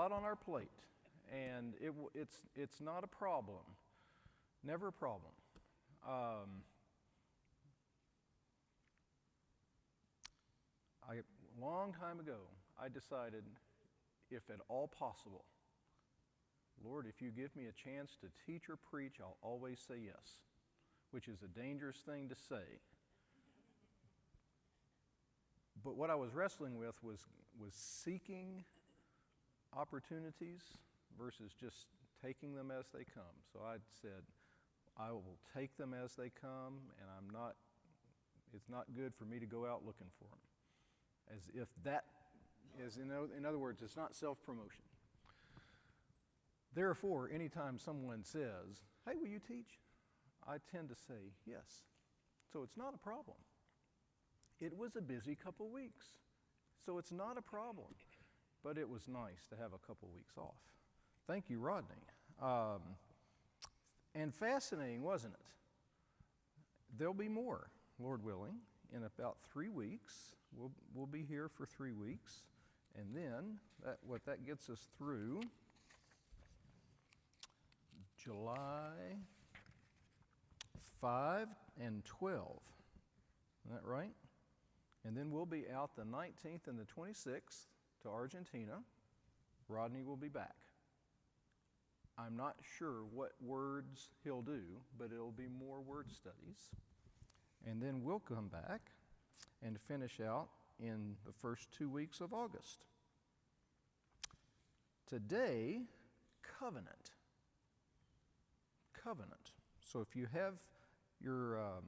lot on our plate, and it's not a problem, never a problem. A long time ago, I decided, if at all possible, Lord, if you give me a chance to teach or preach, I'll always say yes, which is a dangerous thing to say. But what I was wrestling with was seeking opportunities versus just taking them as they come. So I said, I will take them as they come, and it's not good for me to go out looking for them. As if that is, in other words, it's not self-promotion. Therefore, anytime someone says, hey, will you teach? I tend to say yes. So it's not a problem. It was a busy couple weeks, so it's not a problem. But it was nice to have a couple weeks off. Thank you, Rodney. And fascinating, wasn't it? There'll be more, Lord willing, in about 3 weeks. We'll be here for 3 weeks. And then what that gets us through July 5 and 12. Isn't that right? And then we'll be out the 19th and the 26th to Argentina. Rodney will be back. I'm not sure what words he'll do, but it'll be more word studies. And then we'll come back and finish out in the first 2 weeks of August. Today, covenant. Covenant. So if you have your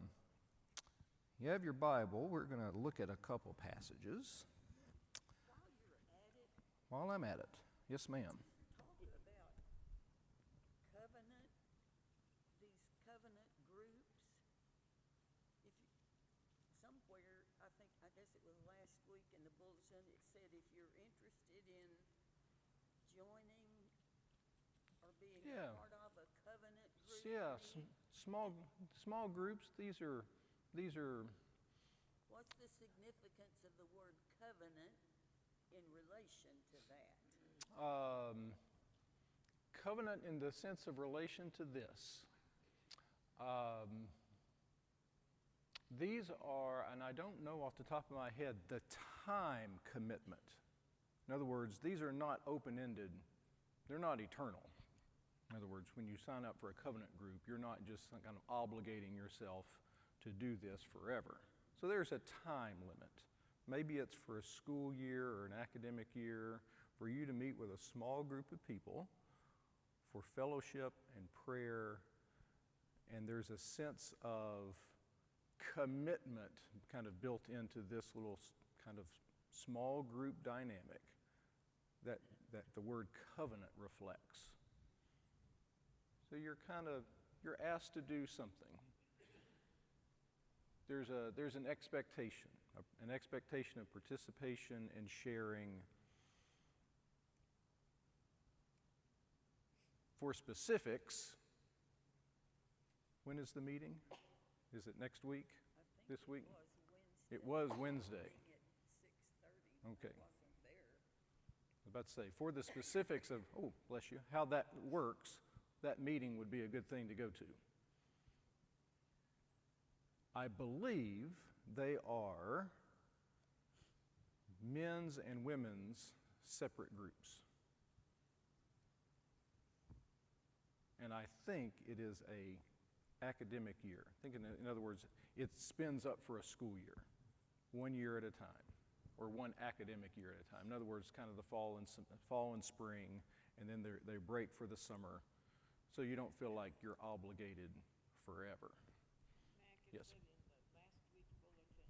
Bible, we're going to look at a couple passages. While I'm at it. Yes, ma'am. Talk about covenant, these covenant groups. Somewhere, I guess it was last week in the bulletin, it said if you're interested in joining or being a part of a covenant group. Yeah, small groups. These are. What's the significance of the word covenant in relation to that? Covenant in the sense of relation to this. These are, and I don't know off the top of my head, the time commitment. In other words, these are not open-ended. They're not eternal. In other words, when you sign up for a covenant group, you're not just kind of obligating yourself to do this forever. So there's a time limit. Maybe it's for a school year or an academic year for you to meet with a small group of people for fellowship and prayer, and there's a sense of commitment kind of built into this little kind of small group dynamic that the word covenant reflects. So you're asked to do something. There's an expectation of participation and sharing. For specifics, when is the meeting? Is it next week? This week? It was Wednesday. Okay. I was about to say, for the specifics of, oh, bless you, how that works, that meeting would be a good thing to go to. I believe they are men's and women's separate groups. And I think it is a academic year. In other words, it spins up for a school year, 1 year at a time, or one academic year at a time. In other words, kind of the fall and spring, and then they break for the summer, so you don't feel like you're obligated forever. Mac, it Yes. said in the last week's bulletin,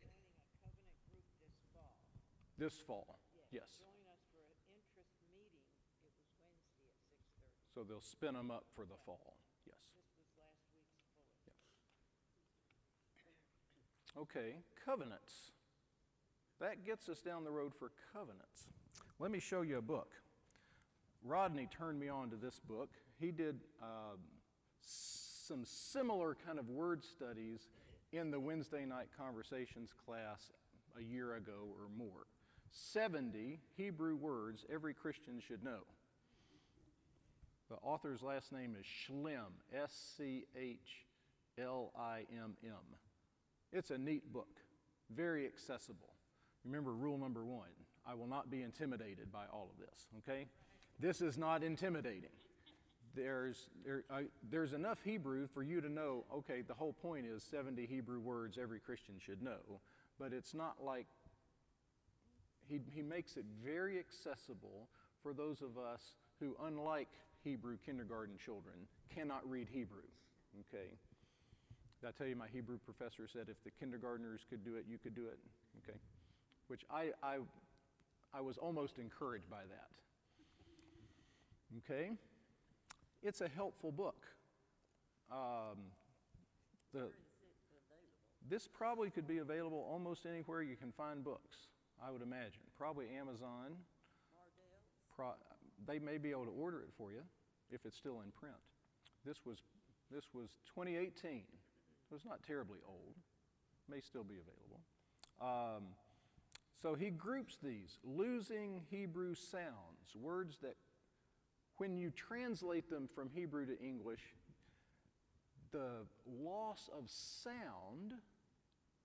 joining a covenant group this fall. This fall, yes. Join us for an interest meeting. It was Wednesday at 6:30. So they'll spin them up for the fall, yes. This was last week's bulletin. Yep. Okay, covenants. That gets us down the road for covenants. Let me show you a book. Rodney turned me on to this book. He did some similar kind of word studies in the Wednesday night conversations class a year ago or more. 70 Hebrew words every Christian should know. The author's last name is Schlimm, S-C-H-L-I-M-M. It's a neat book, very accessible. Remember rule number 1, I will not be intimidated by all of this, okay? This is not intimidating. There's enough Hebrew for you to know, okay, the whole point is 70 Hebrew words every Christian should know, but it's not like, he makes it very accessible for those of us who, unlike Hebrew kindergarten children, cannot read Hebrew, okay? Did I tell you my Hebrew professor said if the kindergartners could do it, you could do it, okay? Which I was almost encouraged by that, okay? It's a helpful book. This probably could be available almost anywhere you can find books, I would imagine. Probably Amazon. They may be able to order it for you if it's still in print. This was 2018. So it's not terribly old. May still be available. So he groups these, losing Hebrew sounds, words that when you translate them from Hebrew to English, the loss of sound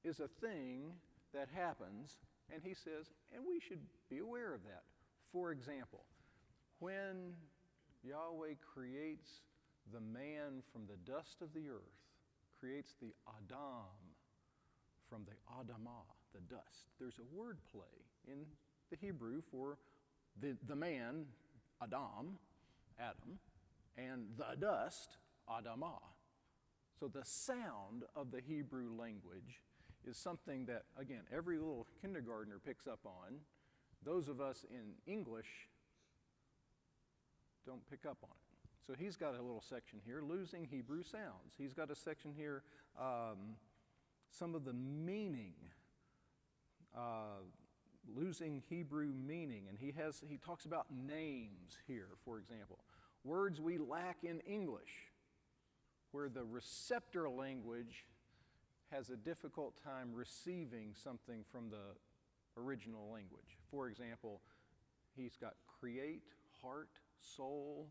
is a thing that happens, and he says, and we should be aware of that. For example, when Yahweh creates the man from the dust of the earth, creates the Adam from the Adamah, the dust. There's a word play in the Hebrew for the man, Adam, and the dust, Adamah. So the sound of the Hebrew language is something that, again, every little kindergartner picks up on. Those of us in English don't pick up on it. So he's got a little section here, losing Hebrew sounds. He's got a section here, some of the meaning, losing Hebrew meaning. And he talks about names here, for example. Words we lack in English, where the receptor language has a difficult time receiving something from the original language. For example, he's got create, heart, soul,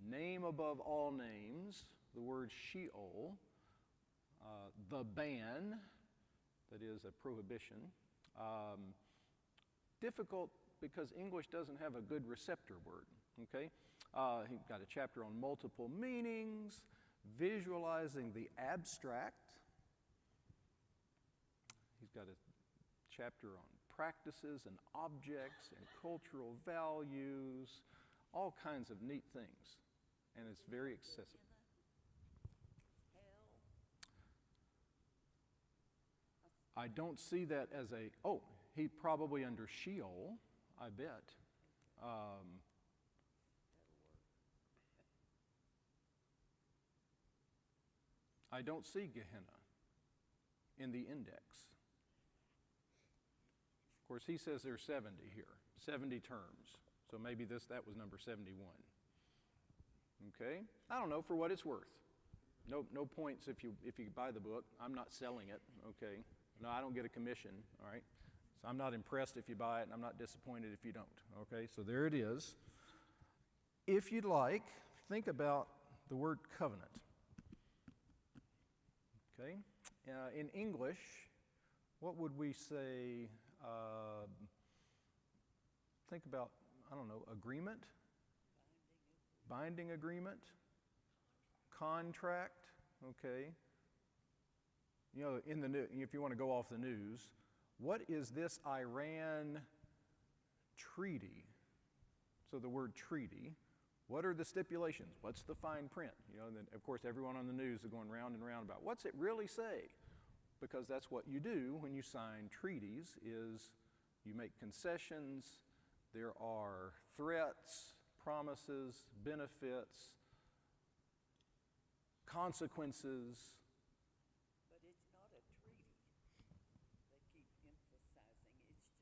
name above all names, the word Sheol, the ban, that is a prohibition. Difficult because English doesn't have a good receptor word, okay? He's got a chapter on multiple meanings, visualizing the abstract. He's got a chapter on practices and objects and cultural values, all kinds of neat things. And it's very accessible. I don't see that as he probably under Sheol, I bet. I don't see Gehenna in the index. Of course, he says there's 70 here, 70 terms. So maybe that was number 71. Okay? I don't know, for what it's worth. No points if you buy the book. I'm not selling it, okay? No, I don't get a commission, all right? So I'm not impressed if you buy it, and I'm not disappointed if you don't, okay? So there it is. If you'd like, think about the word covenant. Okay? In English, what would we say? Think about, I don't know, agreement? Binding agreement? Contract? Okay. You know, if you want to go off the news, what is this Iran treaty? So the word treaty. What are the stipulations? What's the fine print? You know, and then of course everyone on the news is going round and round about what's it really say? Because that's what you do when you sign treaties, is you make concessions, there are threats, promises, benefits, consequences. But it's not a treaty. They keep emphasizing it's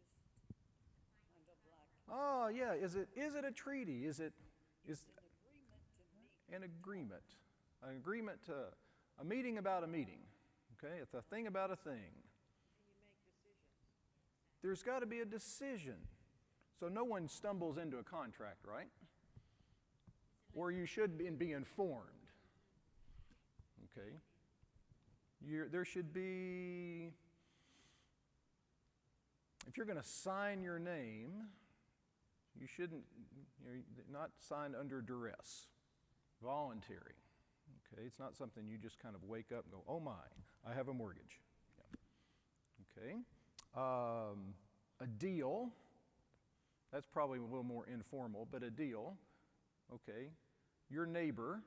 just kind of like. Oh yeah, is it a treaty? Is an agreement to meet. an agreement? An agreement to a meeting about a meeting. Okay, it's a thing about a thing. And you make decisions. There's got to be a decision. So no one stumbles into a contract, right? Or you should be informed. Okay? There should be, if you're going to sign your name, you shouldn't, not sign under duress, voluntary. Okay? It's not something you just kind of wake up and go, oh my, I have a mortgage. Yeah. Okay? A deal, that's probably a little more informal, but a deal, okay? Your neighbor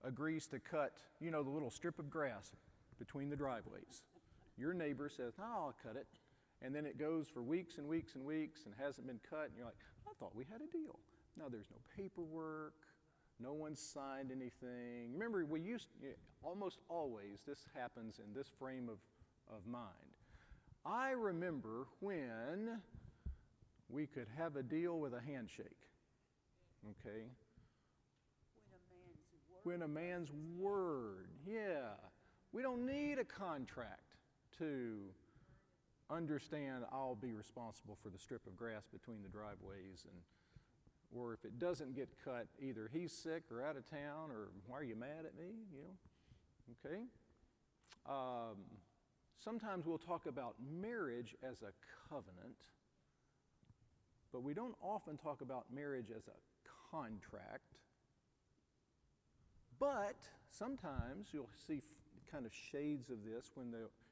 agrees to cut, the little strip of grass between the driveways. Your neighbor says, oh, I'll cut it. And then it goes for weeks and weeks and weeks and hasn't been cut. And you're like, I thought we had a deal. No, there's no paperwork. No one signed anything. Remember, almost always this happens in this frame of mind. I remember when we could have a deal with a handshake. Okay? When a man's word, yeah. We don't need a contract to understand I'll be responsible for the strip of grass between the driveways, or if it doesn't get cut, either he's sick or out of town, or why are you mad at me? Okay? Sometimes we'll talk about marriage as a covenant, but we don't often talk about marriage as a contract. But sometimes you'll see kind of shades of this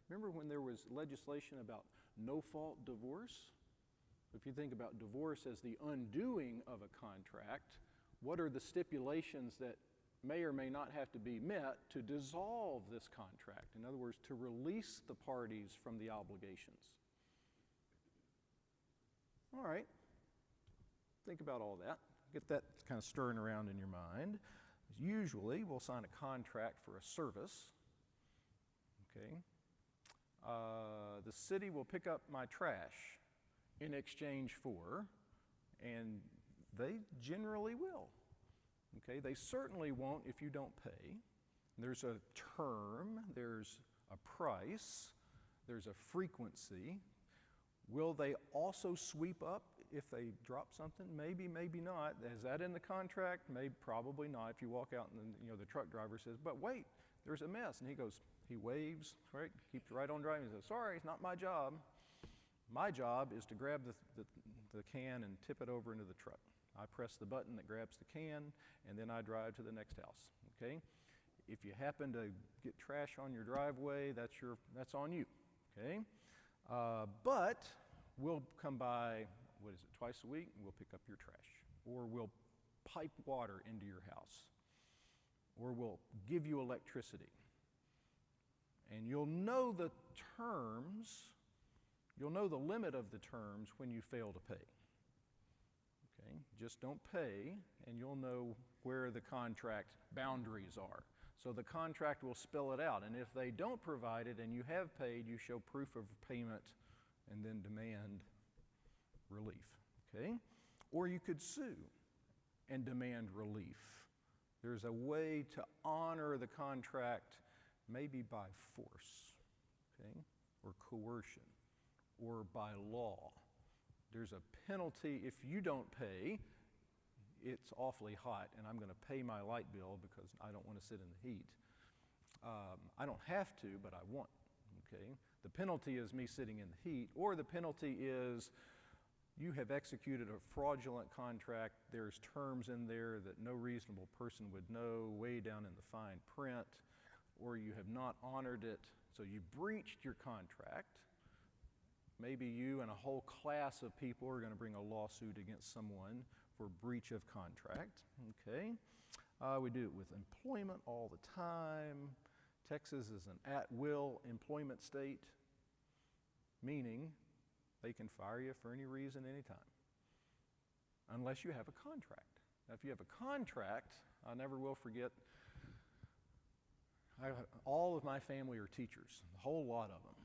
remember when there was legislation about no-fault divorce? If you think about divorce as the undoing of a contract, what are the stipulations that may or may not have to be met to dissolve this contract? In other words, to release the parties from the obligations. All right. Think about all that. Get that kind of stirring around in your mind. Usually, we'll sign a contract for a service. Okay. The city will pick up my trash in exchange for, and they generally will. Okay. They certainly won't if you don't pay. There's a term, there's a price, there's a frequency. Will they also sweep up if they drop something? Maybe, maybe not. Is that in the contract? Maybe, probably not. If you walk out and the truck driver says, but wait, there's a mess. And he waves, right? Keeps right on driving. He says, sorry, it's not my job. My job is to grab the can and tip it over into the truck. I press the button that grabs the can, and then I drive to the next house, okay? If you happen to get trash on your driveway, that's on you, okay? But we'll come by, twice a week, and we'll pick up your trash. Or we'll pipe water into your house. Or we'll give you electricity. And you'll know the terms, you'll know the limit of the terms when you fail to pay. Okay? Just don't pay, and you'll know where the contract boundaries are. So the contract will spell it out. And if they don't provide it and you have paid, you show proof of payment and then demand relief. Okay? Or you could sue and demand relief. There's a way to honor the contract, maybe by force, okay, or coercion, or by law. There's a penalty if you don't pay. It's awfully hot, and I'm going to pay my light bill because I don't want to sit in the heat. I don't have to, but I want. Okay? The penalty is me sitting in the heat, or the penalty is you have executed a fraudulent contract. There's terms in there that no reasonable person would know, way down in the fine print, or you have not honored it, so you breached your contract. Maybe you and a whole class of people are going to bring a lawsuit against someone for breach of contract. Okay? We do it with employment all the time. Texas is an at-will employment state, meaning they can fire you for any reason, anytime, unless you have a contract. Now, if you have a contract, I never will forget, all of my family are teachers, a whole lot of them.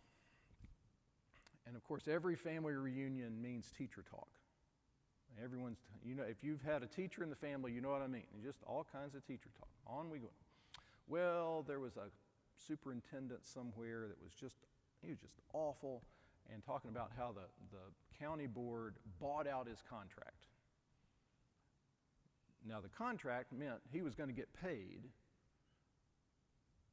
And of course, every family reunion means teacher talk. Everyone's, if you've had a teacher in the family, you know what I mean. Just all kinds of teacher talk. On we go. Well, there was a superintendent somewhere that was just awful, and talking about how the county board bought out his contract. Now, the contract meant he was going to get paid,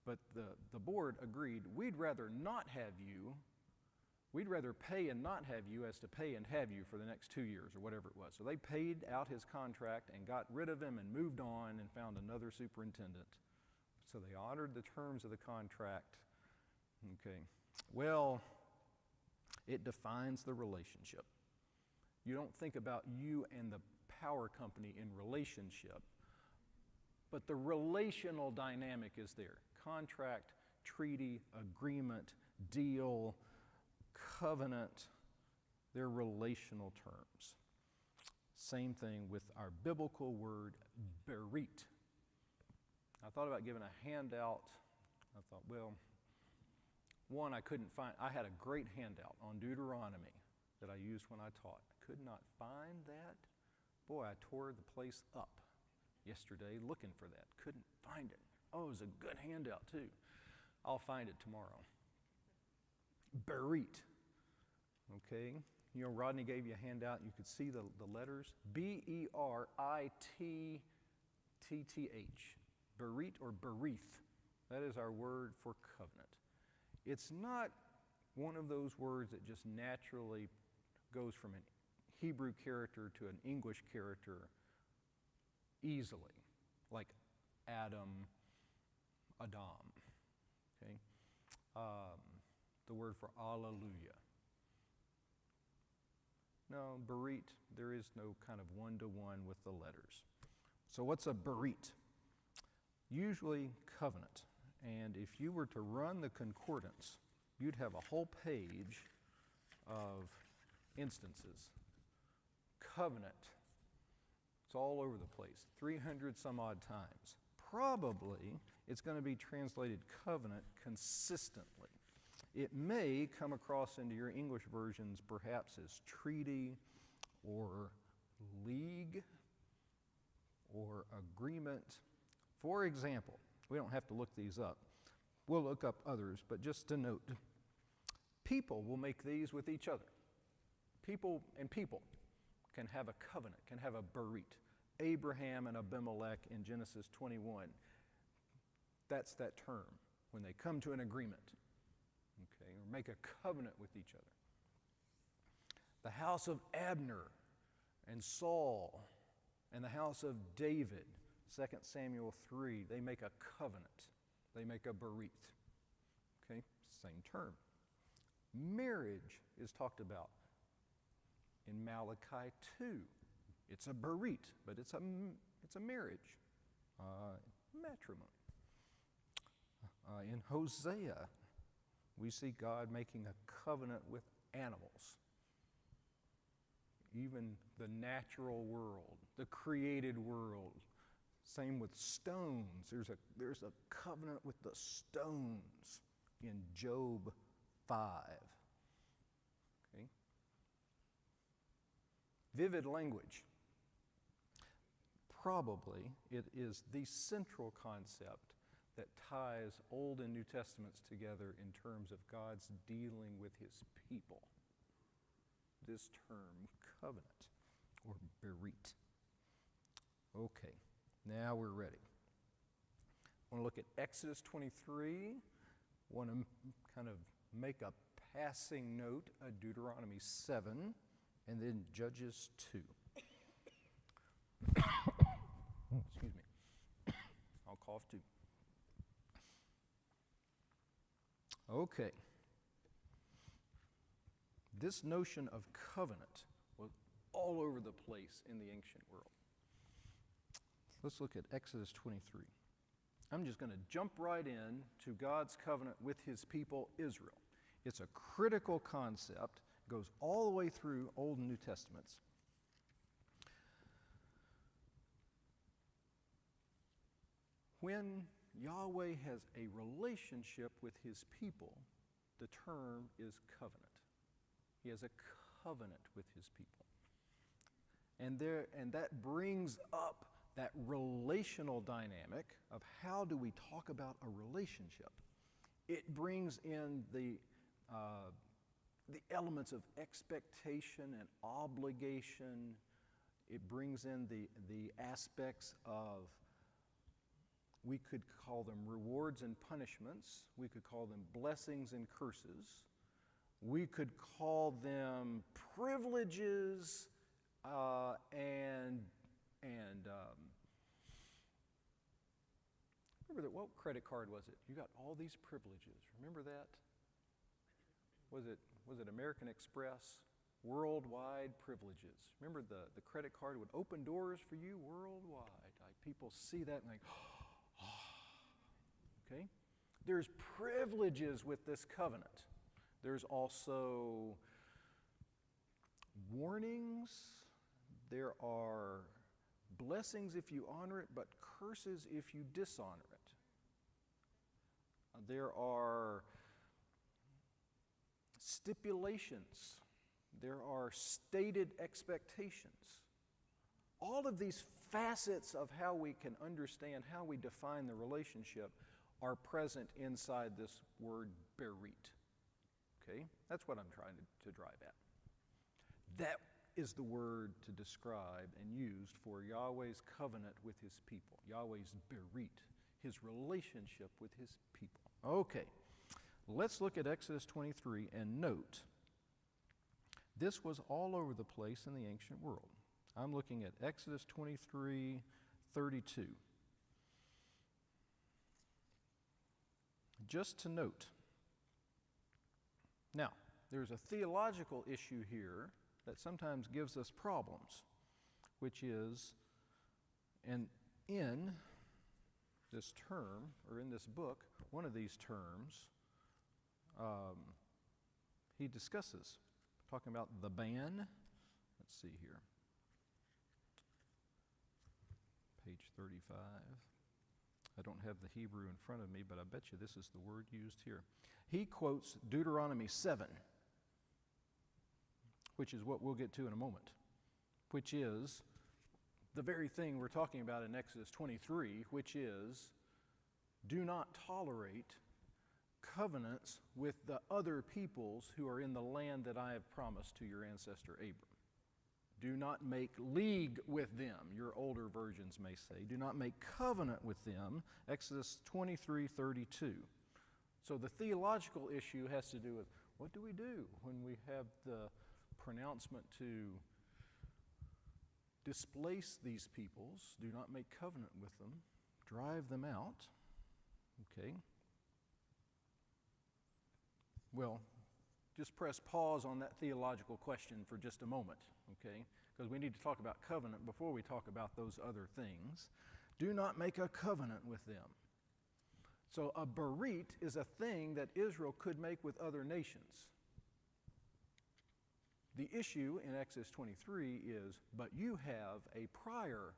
but the board agreed, we'd rather not have you. We'd rather pay and not have you as to pay and have you for the next 2 years or whatever it was. So they paid out his contract and got rid of him and moved on and found another superintendent. So they honored the terms of the contract. Okay. Well, it defines the relationship. You don't think about you and the power company in relationship, but the relational dynamic is there. Contract, treaty, agreement, deal, covenant, they're relational terms. Same thing with our biblical word, berit. I thought about giving a handout. I thought, well, one, I couldn't find, I had a great handout on Deuteronomy that I used when I taught. I could not find that. Boy, I tore the place up yesterday looking for that. Couldn't find it. Oh, it was a good handout too. I'll find it tomorrow. Berit. Okay, you know, Rodney gave you a handout. You could see the letters. B-E-R-I-T-T-H. Berit or berith. That is our word for covenant. It's not one of those words that just naturally goes from an Hebrew character to an English character easily, like Adam, okay? The word for alleluia. No, berit, there is no kind of one-to-one with the letters. So what's a berit? Usually covenant. And if you were to run the concordance, you'd have a whole page of instances. Covenant. It's all over the place, 300 some odd times. Probably it's going to be translated covenant consistently. It may come across into your English versions perhaps as treaty or league or agreement. For example, we don't have to look these up. We'll look up others, but just to note, people will make these with each other. People and people can have a covenant, can have a berit. Abraham and Abimelech in Genesis 21. That's that term, when they come to an agreement, okay, or make a covenant with each other. The house of Abner and Saul and the house of David, 2 Samuel 3, they make a covenant. They make a berit. Okay, same term. Marriage is talked about in Malachi 2. It's a berit, but it's a marriage, matrimony. In Hosea, we see God making a covenant with animals. Even the natural world, the created world. Same with stones. There's a covenant with the stones in Job 5. Okay? Vivid language. Probably it is the central concept that ties Old and New Testaments together in terms of God's dealing with his people. This term, covenant or berit. Okay, now we're ready. I want to look at Exodus 23. I want to kind of make a passing note of Deuteronomy 7, and then Judges 2. Excuse me. I'll cough too. Okay. This notion of covenant was all over the place in the ancient world. Let's look at Exodus 23. I'm just going to jump right in to God's covenant with his people, Israel. It's a critical concept, goes all the way through Old and New Testaments. When Yahweh has a relationship with his people, the term is covenant. He has a covenant with his people. And that brings up that relational dynamic of how do we talk about a relationship. It brings in the the elements of expectation and obligation. It brings in the aspects of, we could call them rewards and punishments. We could call them blessings and curses. We could call them privileges and remember that, what credit card was it? You got all these privileges. Remember that? Was it American Express? Worldwide privileges. Remember the credit card would open doors for you worldwide. People see that and think, okay? There's privileges with this covenant. There's also warnings. There are blessings if you honor it, but curses if you dishonor it. There are stipulations. There are stated expectations. All of these facets of how we can understand, how we define the relationship, are present inside this word berit. Okay? That's what I'm trying to drive at. That is the word to describe and used for Yahweh's covenant with his people. Yahweh's berit, his relationship with his people. Okay, let's look at Exodus 23 and note, this was all over the place in the ancient world. I'm looking at Exodus 23:32. Just to note, now, there's a theological issue here that sometimes gives us problems, which is, and in this term, or in this book, one of these terms, he discusses, talking about the ban. Let's see here. Page 35. I don't have the Hebrew in front of me, but I bet you this is the word used here. He quotes Deuteronomy 7, which is what we'll get to in a moment, which is the very thing we're talking about in Exodus 23, which is, do not tolerate covenants with the other peoples who are in the land that I have promised to your ancestor Abram. Do not make league with them, your older versions may say. Do not make covenant with them, Exodus 23:32. So the theological issue has to do with, what do we do when we have the pronouncement to displace these peoples, do not make covenant with them, drive them out? Okay. Well, just press pause on that theological question for just a moment, okay? Because we need to talk about covenant before we talk about those other things. Do not make a covenant with them. So a berit is a thing that Israel could make with other nations. The issue in Exodus 23 is, but you have a prior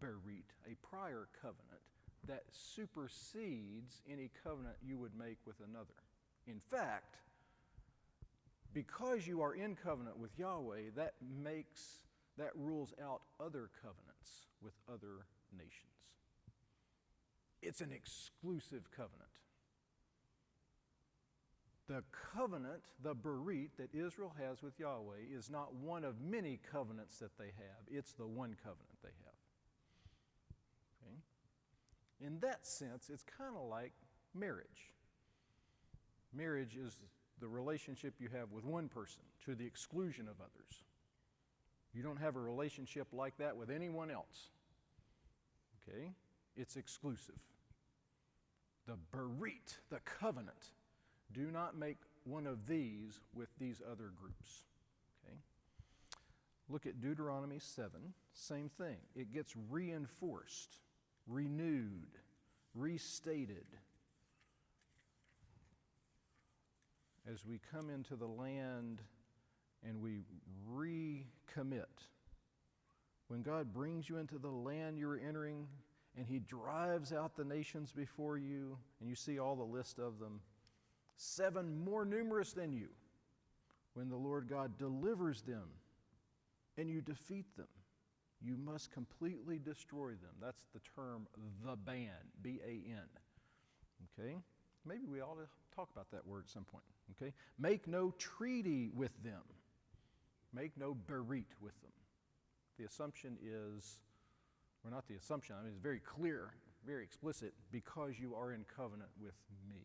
berit, a prior covenant, that supersedes any covenant you would make with another. In fact, because you are in covenant with Yahweh, that rules out other covenants with other nations. It's an exclusive covenant. The covenant, the berit that Israel has with Yahweh, is not one of many covenants that they have. It's the one covenant they have. Okay? In that sense, it's kind of like marriage. Marriage is the relationship you have with one person to the exclusion of others. You don't have a relationship like that with anyone else. Okay? It's exclusive. The berit, the covenant, do not make one of these with these other groups. Okay? Look at Deuteronomy 7, same thing. It gets reinforced, renewed, restated. As we come into the land and we recommit. When God brings you into the land you're entering and he drives out the nations before you, and you see all the list of them, 7 more numerous than you, when the Lord God delivers them and you defeat them, you must completely destroy them. That's the term, the ban, B-A-N. Okay? maybe we ought to talk about that word at some point, okay? Make no treaty with them. Make no berit with them. The assumption is, or not the assumption, I mean, it's very clear, very explicit, because you are in covenant with me.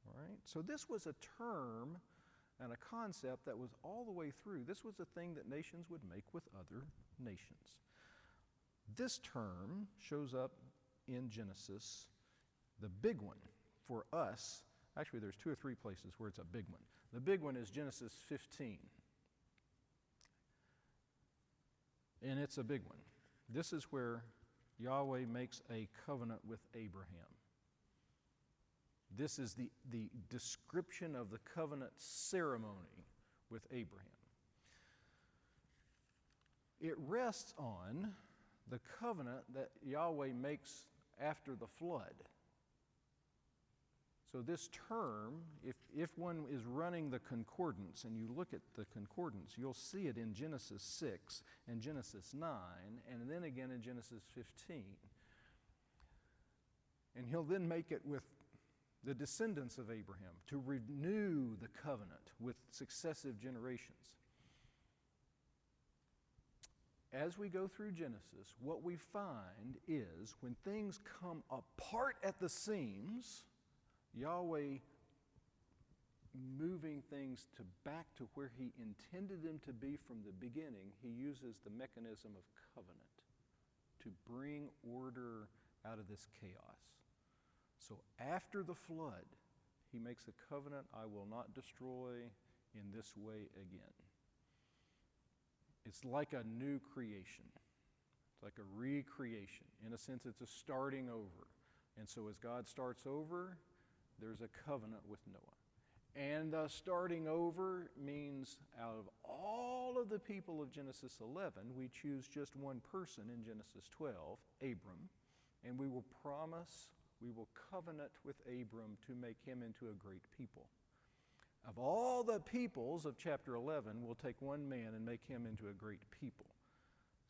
All right? So this was a term and a concept that was all the way through. This was a thing that nations would make with other nations. This term shows up in Genesis, the big one for us. Actually, there's 2 or 3 places where it's a big one. The big one is Genesis 15. And it's a big one. This is where Yahweh makes a covenant with Abraham. This is the description of the covenant ceremony with Abraham. It rests on the covenant that Yahweh makes after the flood. So this term, if one is running the concordance, and you look at the concordance, you'll see it in Genesis 6 and Genesis 9, and then again in Genesis 15. And he'll then make it with the descendants of Abraham to renew the covenant with successive generations. As we go through Genesis, what we find is when things come apart at the seams, Yahweh moving things back to where he intended them to be from the beginning, he uses the mechanism of covenant to bring order out of this chaos. So after the flood, he makes a covenant, I will not destroy in this way again. It's like a new creation. It's like a recreation. In a sense, it's a starting over. And so as God starts over, there's a covenant with Noah. And starting over means out of all of the people of Genesis 11, we choose just one person in Genesis 12, Abram, and we will covenant with Abram to make him into a great people. Of all the peoples of chapter 11, we'll take one man and make him into a great people.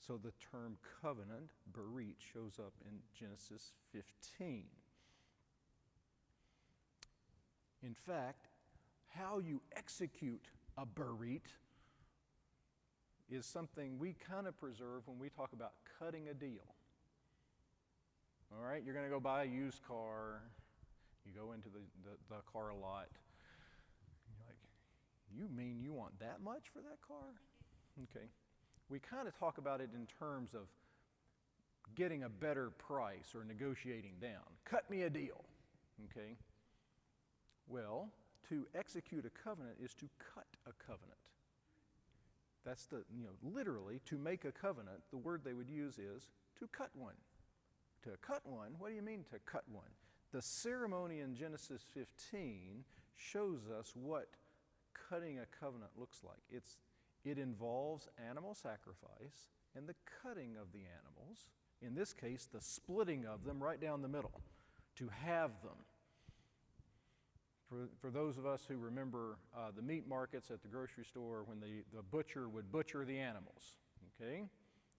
So the term covenant, berit, shows up in Genesis 15. In fact, how you execute a berit is something we kind of preserve when we talk about cutting a deal. All right, you're going to go buy a used car. You go into the car lot. You're like, you mean you want that much for that car? Okay. We kind of talk about it in terms of getting a better price or negotiating down. Cut me a deal. Okay. Well, to execute a covenant is to cut a covenant. That's literally, to make a covenant, the word they would use is to cut one. To cut one, what do you mean to cut one? The ceremony in Genesis 15 shows us what cutting a covenant looks like. It involves animal sacrifice and the cutting of the animals. In this case, the splitting of them right down the middle, to have them. For those of us who remember the meat markets at the grocery store when the butcher would butcher the animals, okay?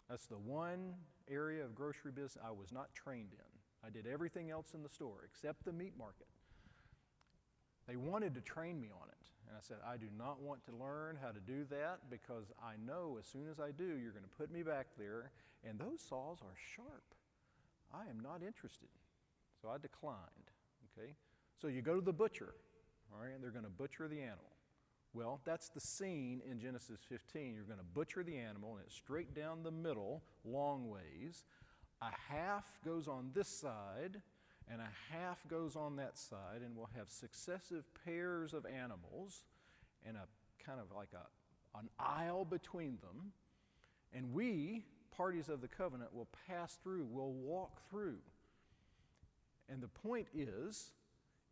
That's the one area of grocery business I was not trained in. I did everything else in the store except the meat market. They wanted to train me on it. And I said, I do not want to learn how to do that because I know as soon as I do, you're going to put me back there, and those saws are sharp. I am not interested. So I declined, okay? So you go to the butcher, all right, and they're going to butcher the animal. Well, that's the scene in Genesis 15. You're going to butcher the animal, and it's straight down the middle, long ways. A half goes on this side, and a half goes on that side, and we'll have successive pairs of animals and a kind of like an aisle between them. And we, parties of the covenant, will pass through, will walk through. And the point is,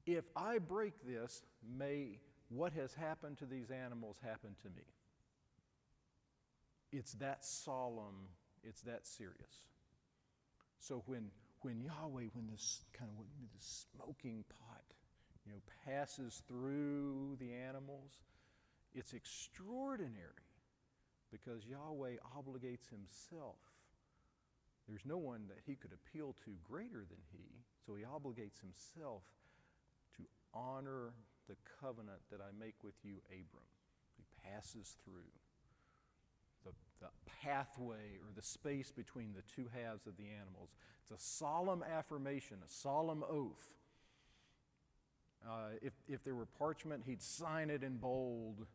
if I break this, may what has happened to these animals happen to me. It's that solemn, it's that serious. So when Yahweh, when this smoking pot, passes through the animals, it's extraordinary because Yahweh obligates himself. There's no one that he could appeal to greater than he, so he obligates himself to honor the covenant that I make with you, Abram. He passes through the pathway or the space between the two halves of the animals. It's a solemn affirmation, a solemn oath. If there were parchment, he'd sign it in bold,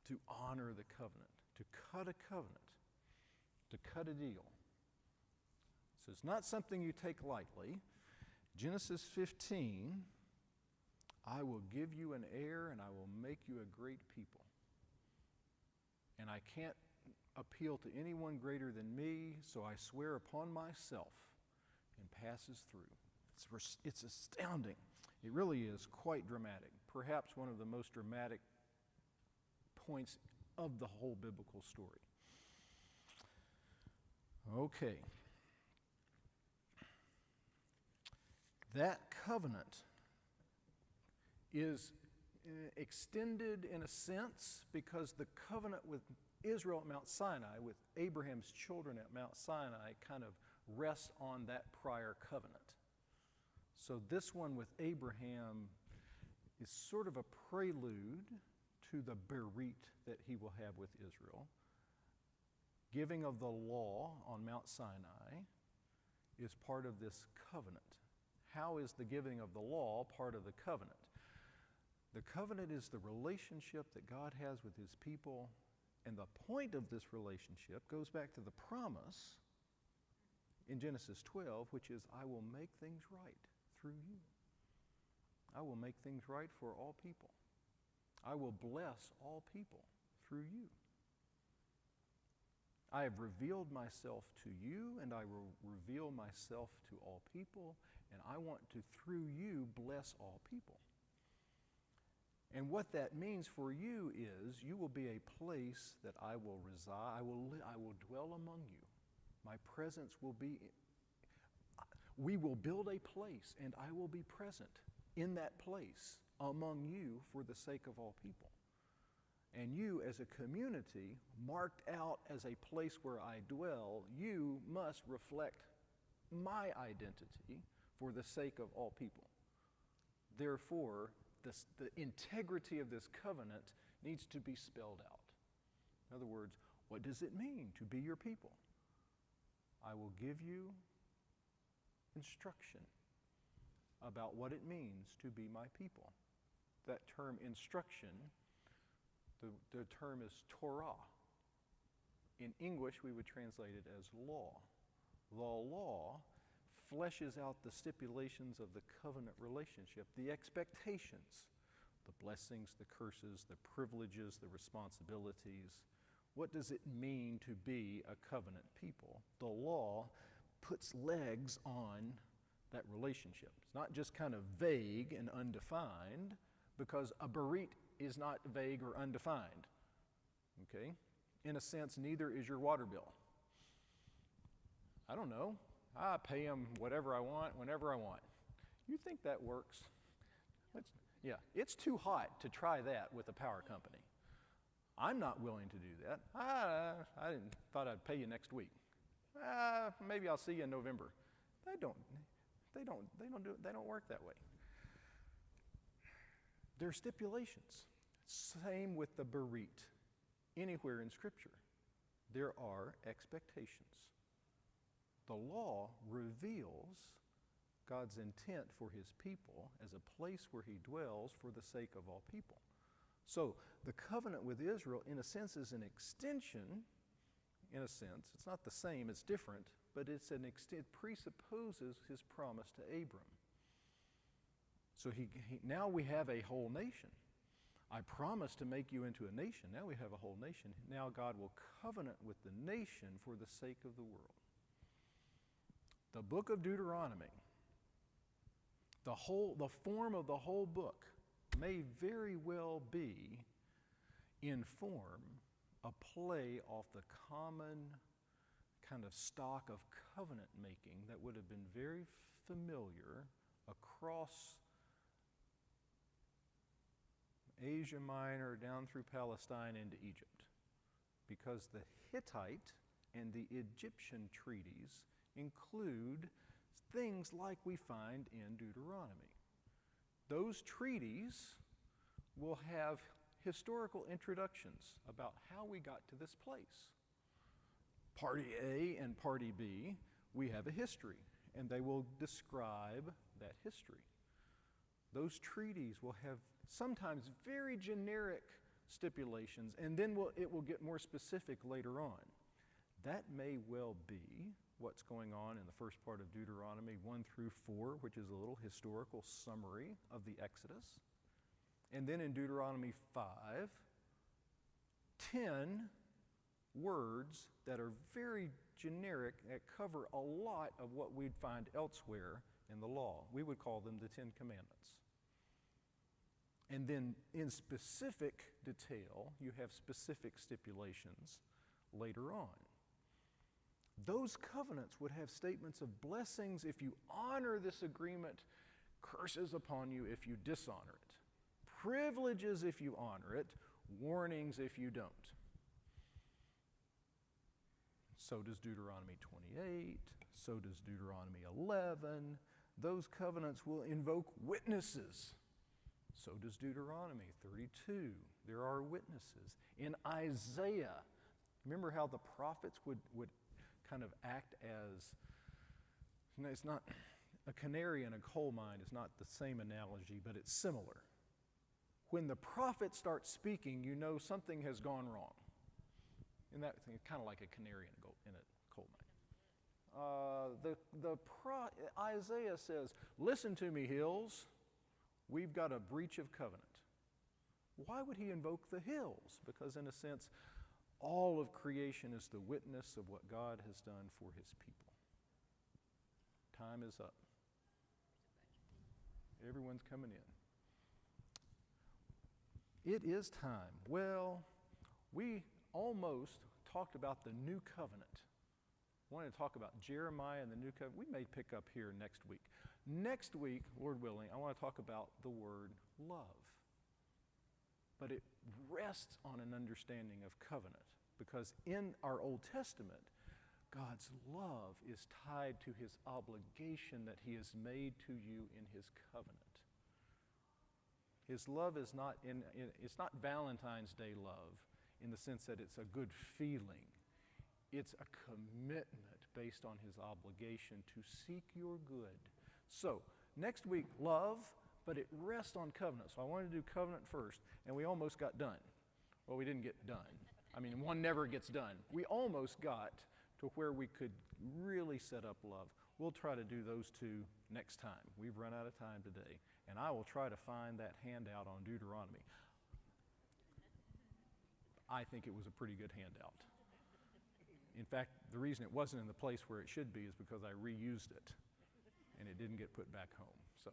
to honor the covenant, to cut a covenant, to cut a deal. So it's not something you take lightly. Genesis 15, I will give you an heir and I will make you a great people. And I can't appeal to anyone greater than me, so I swear upon myself, and passes through. It's astounding. It really is quite dramatic. Perhaps one of the most dramatic points of the whole biblical story. Okay. That covenant is extended in a sense because the covenant with Israel at Mount Sinai, with Abraham's children at Mount Sinai, kind of rests on that prior covenant. So this one with Abraham is sort of a prelude to the berit that he will have with Israel. Giving of the law on Mount Sinai is part of this covenant. How is the giving of the law part of the covenant? The covenant is the relationship that God has with his people, and the point of this relationship goes back to the promise in Genesis 12, which is, I will make things right through you. I will make things right for all people. I will bless all people through you. I have revealed myself to you, and I will reveal myself to all people, and I want to, through you, bless all people. And what that means for you is you will be a place that I will reside, I will dwell among you. My presence will be, we will build a place, and I will be present in that place among you for the sake of all people. And you, as a community, marked out as a place where I dwell, you must reflect my identity for the sake of all people. Therefore, the integrity of this covenant needs to be spelled out. In other words, what does it mean to be your people? I will give you instruction about what it means to be my people. That term instruction, the term is Torah. In English, we would translate it as law. The law fleshes out the stipulations of the covenant relationship, the expectations, the blessings, the curses, the privileges, the responsibilities. What does it mean to be a covenant people? The law puts legs on that relationship. It's not just kind of vague and undefined, because a berit is not vague or undefined. Okay? In a sense, neither is your water bill. I don't know. I pay them whatever I want, whenever I want. You think that works? It's too hot to try that with a power company. I'm not willing to do that. I thought I'd pay you next week. Maybe I'll see you in November. They don't work that way. There are stipulations. Same with the berit. Anywhere in Scripture, there are expectations. The law reveals God's intent for his people as a place where he dwells for the sake of all people. So the covenant with Israel, in a sense, is an extension. In a sense, it's not the same, it's different, but it presupposes his promise to Abram. So now we have a whole nation. I promised to make you into a nation. Now we have a whole nation. Now God will covenant with the nation for the sake of the world. The book of Deuteronomy, the form of the whole book may very well be, in form, a play off the common kind of stock of covenant making that would have been very familiar across Asia Minor down through Palestine into Egypt, because the Hittite and the Egyptian treaties include things like we find in Deuteronomy. Those treaties will have historical introductions about how we got to this place. Party A and Party B, we have a history, and they will describe that history. Those treaties will have sometimes very generic stipulations, and then it will get more specific later on. That may well be what's going on in the first part of Deuteronomy 1 through 4, which is a little historical summary of the Exodus. And then in Deuteronomy 5, 10 words that are very generic that cover a lot of what we'd find elsewhere in the law. We would call them the 10 Commandments. And then in specific detail, you have specific stipulations later on. Those covenants would have statements of blessings if you honor this agreement, curses upon you if you dishonor it, privileges if you honor it, warnings if you don't. So does Deuteronomy 28, so does Deuteronomy 11. Those covenants will invoke witnesses. So does Deuteronomy 32. There are witnesses. In Isaiah, remember how the prophets would kind of act as, it's not, a canary in a coal mine is not the same analogy, but it's similar. When the prophet starts speaking, you know something has gone wrong. And that's kind of like a canary in a coal mine. Isaiah says, "Listen to me, hills. We've got a breach of covenant." Why would he invoke the hills? Because in a sense, all of creation is the witness of what God has done for his people. Time is up. Everyone's coming in. It is time. Well, we almost talked about the new covenant. I wanted to talk about Jeremiah and the new covenant. We may pick up here next week. Next week, Lord willing, I want to talk about the word love. But it rests on an understanding of covenant, because in our Old Testament, God's love is tied to his obligation that he has made to you in his covenant. His love is not it's not Valentine's Day love in the sense that it's a good feeling. It's a commitment based on his obligation to seek your good. So, next week, love, but it rests on covenant. So I wanted to do covenant first, and we almost got done. Well, we didn't get done. I mean, one never gets done. We almost got to where we could really set up love. We'll try to do those two next time. We've run out of time today. And I will try to find that handout on Deuteronomy. I think it was a pretty good handout. In fact, the reason it wasn't in the place where it should be is because I reused it, and it didn't get put back home. So.